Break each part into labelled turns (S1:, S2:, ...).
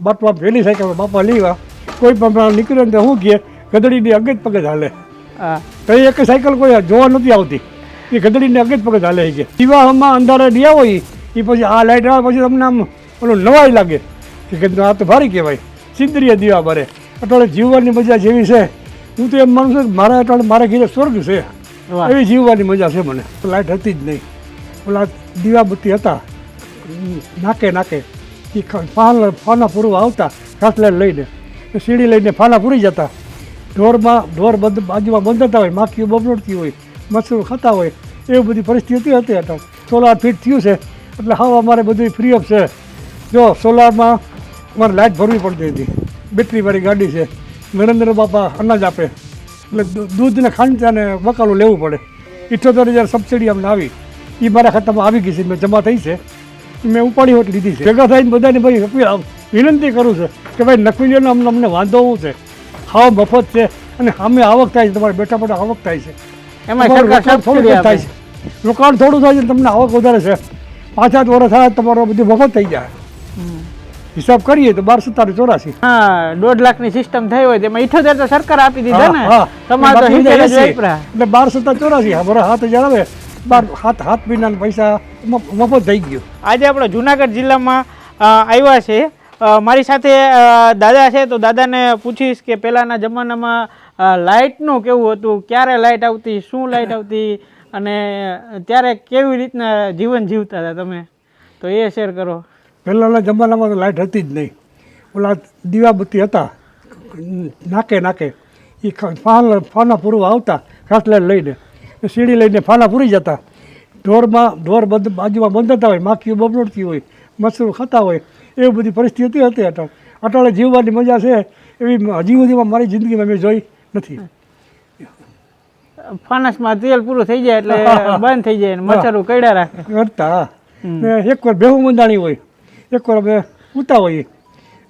S1: બાપા પહેલી સાયકલ બાપા લેવા કોઈ પણ નીકળે ને શું કહે ગધડીની અગે જ પગે હાલે.
S2: હા
S1: તો એક સાયકલ કોઈ જોવા નથી આવતી એ ગધડીને અગે જ પગે હાલે છે. દીવામાં અંધારે દિયા હોય એ પછી આ લાઇટ આવે પછી તમને આમ ઓલું નવાઈ લાગે કે આ તો ભારી કહેવાય સિંદરીએ દીવા ભરે. અટાણે જીવવાની મજા જેવી છે હું તો એમ માનું છું કે મારા અટાણે મારા ઘરે સ્વર્ગ છે એવી જીવવાની મજા છે મને. લાઇટ હતી જ નહીં, ઓલા દીવાબત્તી હતા નાકે નાકે એ ફાના પૂરવા આવતા કાસલા લઈને સીડી લઈને ફાના પૂરી જતા. ઢોર બંધ બાજુમાં બંધાતા હોય, માખીઓ બબડતી હોય, મચ્છરો ખાતા હોય, એવી બધી પરિસ્થિતિ હતી. અટાણે સોલાર ફિટ થયું છે એટલે હવે અમારે બધું ફ્રી ઓફ છે. જો સોલારમાં અમારે લાઇટ ભરવી પડતી હતી, બેટરીવાળી ગાડી છે, નરેન્દ્ર બાપા અનાજ આપે એટલે દૂધને ખાંડ અને બકાલું લેવું પડે. 78,000 સબસિડી અમને આવી, એ મારા ખાતામાં આવી ગઈ છે, મેં જમા થઈ છે, મેં ઉપાડી હોટ લીધી છે. ભેગા થઈને બધાને ભાઈ વિનંતી કરું છું કે ભાઈ નખવી લો ને અમને વાંધો શું છે, ખાવા મફત છે અને સામે આવક થાય છે, તમારે બેઠા બેઠા આવક થાય છે.
S2: એમાં
S1: થોડું થાય છે, રોકાણ થોડું થાય છે, તમને આવક વધારે છે. 5-7 વર્ષ થાય તમારો બધું મફત થઈ જાય. હિસાબ કરીએ તો 12,47.
S2: હા 1.5 લાખની સિસ્ટમ થઈ હોય તેમાં 78 તો સરકાર આપી દીધા ને તમારે તો 70 જ વાપરા
S1: એટલે 12,84 બરાબર 7,000 આવે 7 મહિનાના પૈસા મફત થઈ ગયો.
S2: આજે આપણે જુનાગઢ જિલ્લામાં આવ્યા છે. મારી સાથે દાદા છે તો દાદાને પૂછીશ કે પહેલાંના જમાનામાં લાઇટનું કેવું હતું, ક્યારે લાઇટ આવતી, શું લાઇટ આવતી અને ત્યારે કેવી રીતના જીવન જીવતા હતા તમે, તો એ શેર કરો.
S1: પહેલાંના જમાનામાં તો લાઇટ હતી જ નહીં, ઓલા દીવાબત્તી હતા નાકે નાકે એ ફાના પૂરવા આવતા કાસલા લઈને સીડી લઈને ફાના પૂરી જતા. ઢોર બંધ બાજુમાં બંધાતા હોય, માખીઓ બબડતી હોય, મચ્છરો ખાતા હોય, એવી બધી પરિસ્થિતિ હતી. અટાણે જીવવાની મજા છે એવી હજી સુધીમાં મારી જિંદગીમાં મેં જોઈ નથી.
S2: ફાનસમાં તેલ પૂરું થઈ જાય એટલે બંધ થઈ જાય, મચ્છરો કઈડા રાખે
S1: કરતા. એક વાર બેહું બંધાણી હોય, એક વાર અમે ઉતા હોઈએ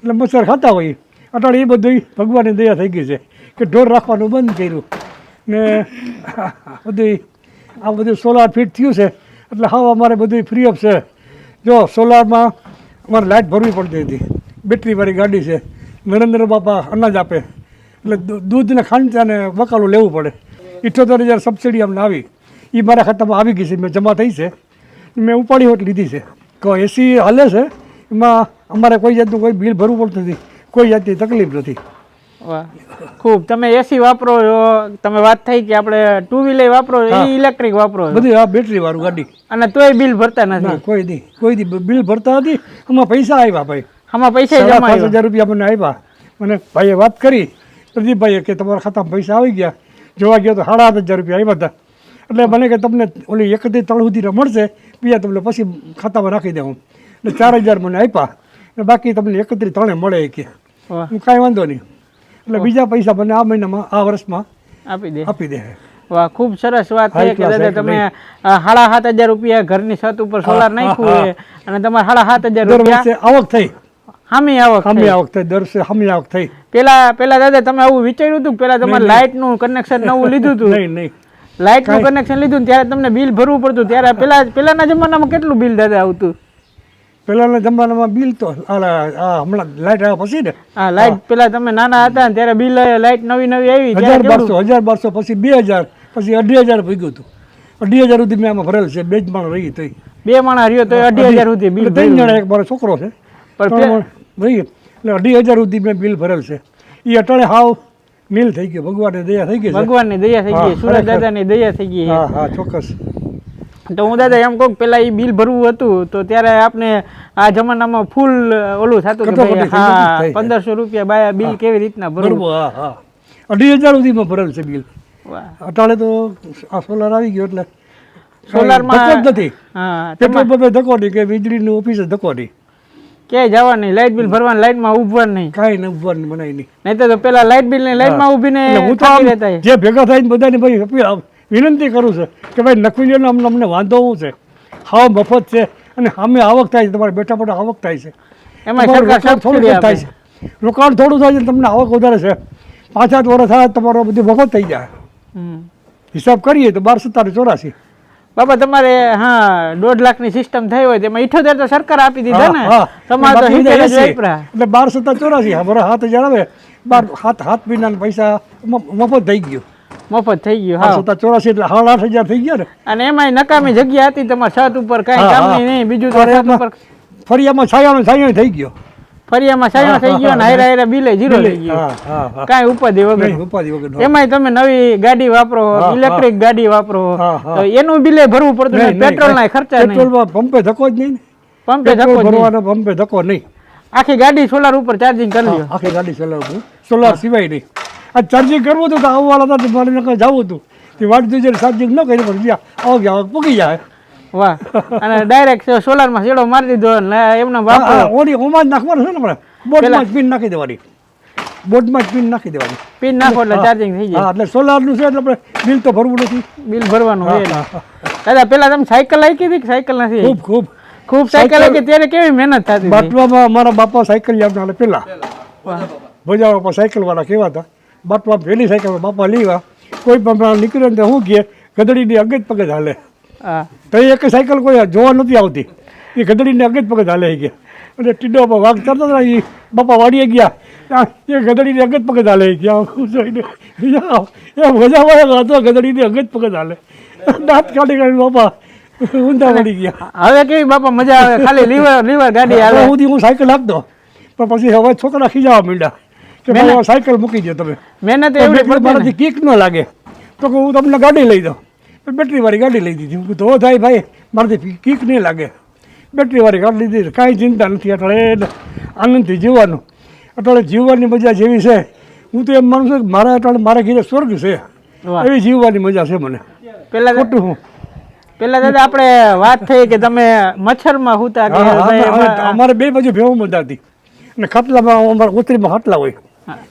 S1: એટલે મચ્છર ખાતા હોઈએ. અટાણે એ બધું ભગવાનની દયા થઈ ગઈ છે કે ઢોર રાખવાનું બંધ કર્યું ને બધું આ બધું સોલાર ફિટ થયું છે એટલે હવે અમારે બધું ફ્રી ઓફ છે. જો સોલારમાં અમારે લાઇટ ભરવી પડતી હતી, બેટરીવાળી ગાડી છે, નરેન્દ્ર બાપા અનાજ આપે એટલે દૂધને ખાંડ અને બકાલું લેવું પડે. 78,000 સબસિડી અમને આવી, એ મારા ખાતામાં આવી ગઈ છે, મેં જમા થઈ છે, મેં ઉપાડી હોટ લીધી છે. તો એસી હાલે છે, એમાં અમારે કોઈ જાતનું કોઈ બિલ ભરવું પડતું નથી, કોઈ જાતની તકલીફ નથી.
S2: વાહ ખૂબ. તમે એસી વાપરો છો, તમે વાત થઈ કે આપણે 2 વ્હીલર વાપરો એ ઇલેક્ટ્રિક વાપરો
S1: બધું આ બેટરી વાળું ગાડી
S2: અને તોય બિલ ભરતા નથી.
S1: કોઈ દી બિલ ભરતા નથી. આમાં પૈસા આવ્યા ભાઈ,
S2: આમાં પૈસા જમા
S1: 5,000 રૂપિયા મને આવ્યા. મને ભાઈએ વાત કરી પ્રદીપભાઈએ કે તમારા ખાતામાં પૈસા આવી ગયા. જોવા ગયો તો 7,500 રૂપિયા આવ્યા હતા. એટલે મને કે તમને ઓલી 31 સુધીના મળશે, બીજા તમને પછી ખાતામાં રાખી દઉં. એટલે 4,000 મને આપ્યા અને બાકી તમને 31 મળે કે હું કાંઈ વાંધો નહીં. એટલે બીજા પૈસા મને આ મહિનામાં આ વર્ષમાં આપી દે.
S2: વાહ ખૂબ સરસ વાત છે કે દાદા તમે 7,500 રૂપિયા ઘરની છત ઉપર સોલાર નાખ્યું છે અને તમારે 7,500 રૂપિયા
S1: આવક થઈ.
S2: હામી આવક
S1: થઈ દર વર્ષે હામી આવક થઈ.
S2: પેલા દાદા તમે આવું વિચાર્યું હતું? પેલા તમારે લાઇટનું કનેક્શન નવું લીધું હતું?
S1: નહીં
S2: લાઇટનું કનેક્શન લીધું ને ત્યારે તમને બિલ ભરવું પડતું. ત્યારે પેલાના જમાનામાં કેટલું બિલ દાદા આવતું?
S1: પહેલાના જમાનામાં બિલ તો હમણાં લાઇટ આવ્યા પછી ને.
S2: હા લાઇટ પેલા તમે નાના હતા ને ત્યારે બિલ લાઇટ નવી આવી
S1: 1,200 પછી 2,000 પછી 2,500 ભેગું હતું. 2,500 સુધી મેં આમાં ભરેલ છે. 2 જ માણસ રહી થઈ,
S2: 2 માણસ રહ્યો તો 2,500 સુધી બિલ.
S1: 3 જણા, એક મારો છોકરો છે ભાઈ, એટલે 2,500 સુધી મેં બિલ ભરેલ છે. એ અટાણે હાવ નીલ થઈ ગયો. ભગવાનની દયા થઈ ગઈ,
S2: ભગવાનની દયા થઈ ગઈ, સુરજ દાદાની દયા થઈ ગઈ.
S1: હા ચોક્કસ.
S2: તો હું દાદા એમ કહું પેલા એ બિલ ભરવું હતું તો ત્યારે આપણે આ જમાનામાં ફૂલ ઓલું થતું કે 1,500 રૂપિયા બાયા બિલ કેવી રીતના ભરવું.
S1: 2,500 સુધીમાં ભરેલ છે બિલ. અટાણે તો આ સોલાર આવી ગયો એટલે
S2: સોલારમાં
S1: ધક્કો જ નથી. પેટ્રોલ પંપે ધક્કો નહીં કે વીજળીની ઓફિસે ધક્કો નહીં,
S2: ક્યાંય જવા નહીં, લાઇટ બિલ ભરવાનું, લાઇટમાં ઉભવાનું નહીં,
S1: કાંઈ ને ઉભવાનું બનાવી નહીં.
S2: નહીં તો પેલા લાઇટ બિલ ને લાઇટમાં ઉભીને
S1: હું તો જે ભેગા થઈને બધાને ભાઈ વિનંતી કરું છું કે ભાઈ નખવી લો ને અમને વાંધો શું છે, ખાવા મફત છે અને સામે આવક થાય છે, તમારે બેઠા બેઠા આવક થાય છે.
S2: એમાં સરકાર
S1: થોડું થાય છે, રોકાણ થોડું થાય છે, તમને આવક વધારે છે. 5-7 વર્ષ થાય તમારો બધું મફત થઈ જાય. હિસાબ કરીએ તો 12,47.
S2: બાપા તમારે હા 1.5 લાખની સિસ્ટમ થઈ હોય તેમાં 78 તો સરકાર આપી દીધા ને તમારે તો 70 જ વાપરા
S1: એટલે 1284 અમારા 7000 આવે 7 મહિનાના પૈસા મફત થઈ ગયો
S2: મફત થઈ ગયું હા
S1: 1284 એટલે 8,500 થઈ ગયા ને
S2: અને એમાંય નકામી જગ્યા હતી તમારા છત ઉપર કાંઈ કામની નહીં બીજું તો છત ઉપર
S1: ફરિયામાં છાયા થઈ ગયો
S2: ફરિયામાં સાયો થઈ ગયો ને હાયરા બિલે 0 થઈ ગયો કાંઈ ઉપાધિ વગર એમાંય તમે નવી ગાડી વાપરો ઇલેક્ટ્રિક ગાડી વાપરો તો એનું બિલે ભરવું પડતું નહીં પેટ્રોલના ખર્ચા નહીં
S1: પેટ્રોલમાં પંપે ધક્કો જ નહીં
S2: પંપે ધક્કો
S1: ભરવાનો પંપે ધક્કો નહીં
S2: આખી ગાડી સોલાર ઉપર ચાર્જિંગ કરી લ્યો
S1: આખી ગાડી ચલાવવું સોલાર સિવાય નહીં આ ચાર્જિંગ કરવું હતું તો આવવાળા હતા મારે નકર જવું હતું તે વાટ જોઈ ચાર્જિંગ ન કરી પણ જ્યાં આવ ગયા પૂગી જાય
S2: વાહ અને ડાયરેક્ટ સોલારમાં છેડો મારી દીધો ને એમનો વાપરો
S1: ઓડી ઓમાં જ નાખવાનું છે ને આપણે બોટમાં જ પિન નાખી દેવાની બોટમાં જ પિન નાખી દેવાની
S2: પિન નાખો એટલે ચાર્જિંગ થઈ જાય
S1: હા એટલે સોલારનું છે એટલે આપણે બિલ તો ભરવું નથી
S2: બિલ ભરવાનું હોય દાદા પેલા તમે સાયકલ લાવી હતી કે સાયકલ નથી
S1: ખૂબ ખૂબ
S2: ખૂબ સાયકલ લાવી ત્યારે કેવી મહેનત થતી હતી
S1: બાટવામાં અમારા બાપા સાયકલ લાવતા પેલા ભજા બાપા સાયકલ વાળા કેવા હતા બાટવા પહેલી સાયકલ બાપા લેવા કોઈ પણ નીકળે ને શું કહે ગધડીની અગજ પગજ હાલે તો એક સાયકલ કોઈ જોવા નથી આવતી એ ગધડીને અગજ પગજ હાલે ગયા અને ટીડો વાઘ ચડતા હતા એ બાપા વાડીએ ગયા એ ગધડીને અગજ પગજ હાલે ગયા એ મજા હતો ગધડીની અગજ પગજ હાલે દાંત કાઢી કાઢી બાપા ઊંધા પડી ગયા
S2: હવે કેવી બાપા મજા આવે ખાલી લીવર ગાડી હાલે
S1: હું સાયકલ આપતો પણ પછી હવે છોકરા ખીજાવા માંડ્યા કે ભાઈ સાયકલ મૂકી દો તમે
S2: મહેનત એવડી
S1: મારાથી કિક ન લાગે તો કે હું તમને ગાડી લઈ દઉં બેટરીવાળી ગાડી લઈ દીધી હું તો થાય ભાઈ મારાથી કિક નહીં લાગે બેટરીવાળી ગાડી લીધી કાંઈ ચિંતા નથી અટાળે આનંદથી જીવવાનું અટાળે જીવવાની મજા જેવી છે હું તો એમ માનું છું કે મારા અટાળે મારા ઘરે સ્વર્ગ છે એવી જીવવાની મજા છે મને
S2: પેલા
S1: ખોટું હું
S2: પેલા દાદા આપણે વાત થઈ કે તમે મચ્છરમાં હુતા
S1: અમારે બે બાજુ ભેવું મજા હતી અને ખાટલામાં અમારા ઉતરીમાં ખાટલા હોય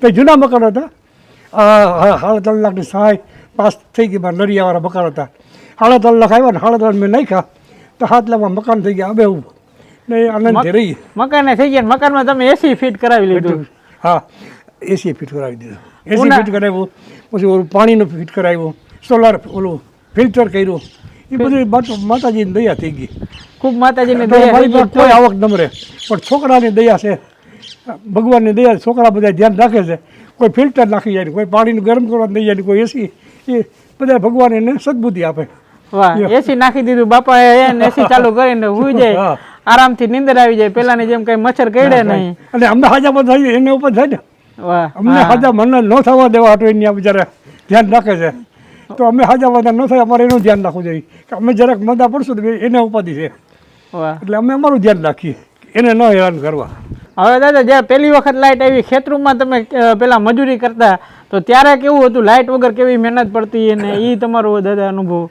S1: તો જૂના મકાન હતા 3.5 લાખની સહાય પાસ થઈ ગઈ મારા નરિયાવાળા મકાન હતા 3.5 લાખ આવ્યા ને 3.5 મેં નાખ્યા તો 7 લાખમાં મકાન થઈ ગયા હવે એવું ને આનંદથી રહી
S2: મકાને થઈ ગયા મકાનમાં તમે એસી ફિટ કરાવી લીધું
S1: હા એસી ફિટ કરાવી દીધું એસી ફિટ કરાવ્યું પછી ઓલું પાણીનું ફિટ કરાવ્યું સોલાર ઓલું ફિલ્ટર કર્યું એ બધું માતાજીની દયા થઈ ગઈ
S2: ખૂબ માતાજીની દયા
S1: કોઈ આવક નમરે પણ છોકરાની દયા છે ભગવાનની દયા છોકરા બધા ધ્યાન રાખે છે કોઈ ફિલ્ટર નાખી જાય કોઈ પાણીનું ગરમ કરવા નહીં જાય કોઈ એસી એ બધા ભગવાન એને સદબુદ્ધિ આપે
S2: વાહ એસી નાખી દીધું બાપા એને એસી ચાલુ કરીને હુઈ જાય આરામથી નીંદર આવી જાય પેલાની જેમ કઈ મચ્છર કરડે નહીં
S1: અને અમને હાજામાં થાય એને ઉપર થાય ને
S2: વાહ
S1: અમને હાજા મને ન થવા દેવા હતો એની બિચારા ધ્યાન રાખે છે તો અમે હાજા બધા ન થાય અમારે એનું ધ્યાન રાખવું જોઈએ કે અમે જરાક મદા પડશું તો એને ઉપાધિ છે એટલે અમે અમારું ધ્યાન રાખીએ એને ન હેરાન કરવા
S2: હવે દાદા જ્યારે પહેલી વખત લાઇટ આવી ખેતરમાં તમે પેલા મજૂરી કરતા તો ત્યારે કેવું હતું લાઇટ વગર કેવી મહેનત પડતી અને એ તમારો દાદા અનુભવ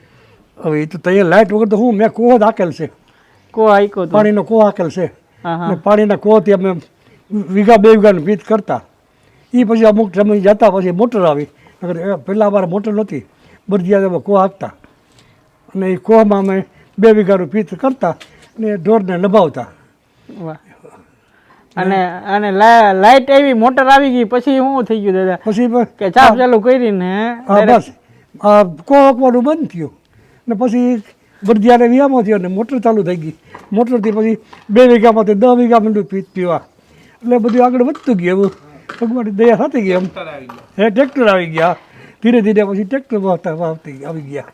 S1: હવે એ તો તૈયાર લાઇટ વગર તો હું મેં કૂવો જ હાકેલ છે
S2: કો આઈકો
S1: પાણીનો કૂવો હાકેલ છે પાણીના કૂવાથી અમે વીઘા 2 વીઘાનું પીત કરતા એ પછી અમુક સમય જતા પછી મોટર આવી પહેલાં અમારે મોટર નહોતી બરજીયા કૂવા હાંકતા અને એ કૂવામાં અમે 2 વીઘાનું પીત કરતા અને ઢોરને નભાવતા
S2: અને અને લાઇટ આવી મોટર આવી ગઈ પછી શું થઈ ગયું દાદા
S1: પછી
S2: કે ચાપ ચાલુ કરીને
S1: બસ કૂવો હાંકવાનું બંધ થયું ને પછી બરજીયાને વિયામો થયો ને મોટર ચાલુ થઈ ગઈ મોટરથી પછી 2 વીઘામાંથી 10 વીઘા માંડું પીત પીવા એટલે બધું આગળ વધતું ગયું એવું ભગવાનની દયા થતી ગઈ એમ ટ્રેક્ટર આવી ગયા ધીરે ધીરે પછી ટ્રેક્ટર આવી ગયા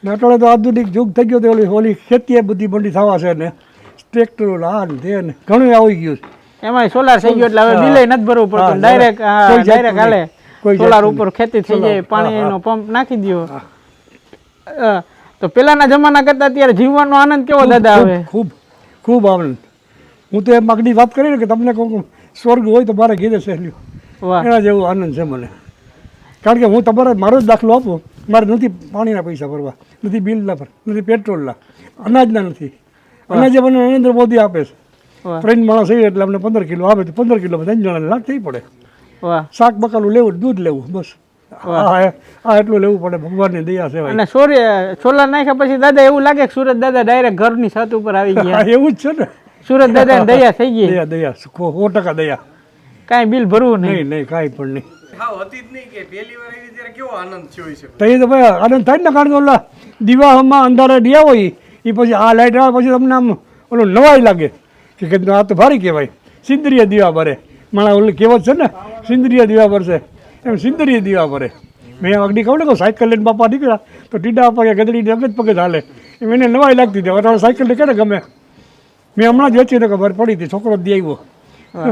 S1: ને અટાળે તો આધુનિક યુગ થઈ ગયો તો ઓલી ખેતી બધી બંડી થવા છે ને ટ્રેક્ટરો આ ને તે ને ઘણું આવી ગયું
S2: એમાં સોલાર થઈ ગયો એટલે હવે બિલે નથી ભરવું પડતું ડાયરેક્ટ હાલે સોલાર ઉપર ખેતી થઈ જાય પાણીનો પંપ નાખી દો તો પેલાના જમાના કરતા અત્યારે જીવવાનો આનંદ કેવો દાદા આવે
S1: ખૂબ ખૂબ આનંદ હું તો એમ આગળ વાત કરી ને કે તમને કહું સ્વર્ગ હોય તો મારે ઘેરે સહેલ્યું એના જેવું આનંદ છે મને કારણ કે હું તમારે મારો જ દાખલો આપું મારે નથી પાણીના પૈસા ભરવા નથી બિલના પર નથી પેટ્રોલના અનાજના નથી અનાજ મને નરેન્દ્ર મોદી આપે છે 3 માણસ હોય એટલે અમને 15 કિલો આપે તો 15 કિલો 3 જણાને લાખ થઈ પડે શાક બકાલું લેવું દૂધ લેવું બસ આ એટલું લેવું પડે ભગવાનની દયા છે
S2: અને સોલાર નાખ્યા પછી દાદા એવું લાગે કે સુરત દાદા ડાયરેક્ટ ઘરની છત ઉપર આવી ગયા
S1: એવું જ છે ને
S2: સુરત દાદા દયા થઈ ગઈ
S1: દયા 100% દયા
S2: કાંઈ બિલ ભરવું નહીં
S1: નહીં કાંઈ પણ નહીં
S3: હા હતી જ નહીં કે પહેલી વાર આવી ત્યારે કેવો આનંદ થયો છે.
S1: તો એ તો ભાઈ આનંદ થાય ને, કારણ કે ઓલા દીવામાં અંધારે દિયા હોય એ પછી આ લાઇટ આવે પછી તમને આમ ઓલું નવાઈ લાગે કે કીધું આ તો ભારી કહેવાય. સિંદરીય દીવા ભરે, મારા ઓલી કહેવત છે ને, સિંદરીય દીવા ભરશે, એમ સિંદરીય દીવા ભરે. મેં અગડી કહું ને કે સાયકલ લઈને બાપા નીકળ્યા તો ટીડા પગે ગદડી અગજ પગે ચાલે, એમ એને નવાઈ લાગતી હતી. હવે સાયકલ ને ક્યારે ગમે. મેં હમણાં જ વેચી તો ખબર પડી હતી, છોકરો દઈ આવ્યો,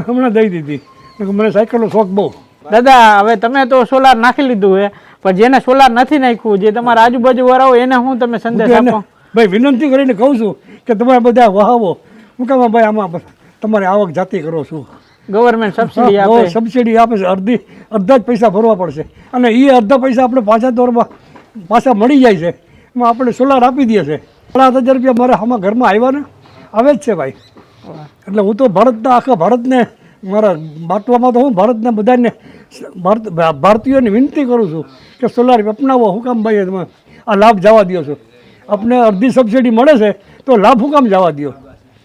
S1: હમણાં દઈ દીધી. મને સાયકલનો શોખ બહુ.
S2: દાદા હવે તમે તો સોલાર નાખી લીધું હે, પણ જેને સોલાર નથી નાખ્યું, જે તમારા આજુબાજુ વાળા હોય એને હું તમે સંદેશ આપો?
S1: ભાઈ વિનંતી કરીને કહું છું કે તમે બધા વહાવો. હું કહું ભાઈ આમાં તમારે આવક જાતિ કરો છું.
S2: ગવર્મેન્ટ સબસિડી આપે,
S1: સબસિડી આપે છે, અડધા જ પૈસા ભરવા પડશે, અને એ અડધા પૈસા આપણે પાછા દોરમાં પાછા મળી જાય છે. એમાં આપણે સોલાર આપી દઈએ છે. 5,000 રૂપિયા મારા આમાં ઘરમાં આવ્યા ને આવે જ છે ભાઈ. એટલે હું તો ભારતના આખા ભારતને મારા બાટવામાં તો હું ભારતના બધાને ભારતીયોને વિનંતી કરું છું કે સોલાર અપનાવો. હું કામ ભાઈ તમે આ લાભ જવા દો છો? આપણે અડધી સબસિડી મળે છે તો લાભ હું કામ જવા દો?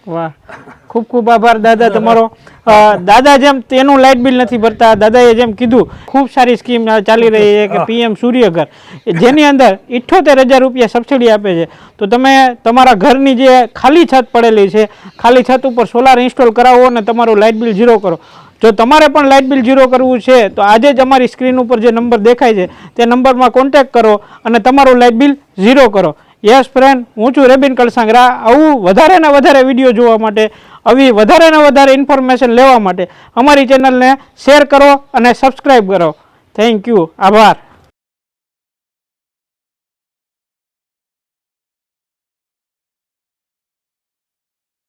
S2: વાહ, ખૂબ ખૂબ આભાર દાદા તમારો. દાદા જેમ તેનું લાઇટ બિલ નથી ભરતા, દાદાએ જેમ કીધું ખૂબ સારી સ્કીમ ચાલી રહી છે કે PM સૂર્યઘર, જેની અંદર 78,000 રૂપિયા સબસિડી આપે છે. તો તમે તમારા ઘરની જે ખાલી છત પડેલી છે, ખાલી છત ઉપર સોલાર ઇન્સ્ટોલ કરાવો અને તમારું લાઇટ બિલ ઝીરો કરો. જો તમારે પણ લાઇટ બિલ ઝીરો કરવું છે તો આજે જ અમારી સ્ક્રીન ઉપર જે નંબર દેખાય છે તે નંબરમાં કોન્ટેક્ટ કરો અને તમારું લાઇટ બિલ ઝીરો કરો. યસ ફ્રેન્ડ, હું છું રેબિન કલસાંગરા. આવું વધારે ને વધારે વિડીયો જોવા માટે, આવી વધારે ને વધારે ઇન્ફોર્મેશન લેવા માટે અમારી ચેનલને શેર કરો અને સબસ્ક્રાઈબ કરો. થેન્ક યુ, આભાર.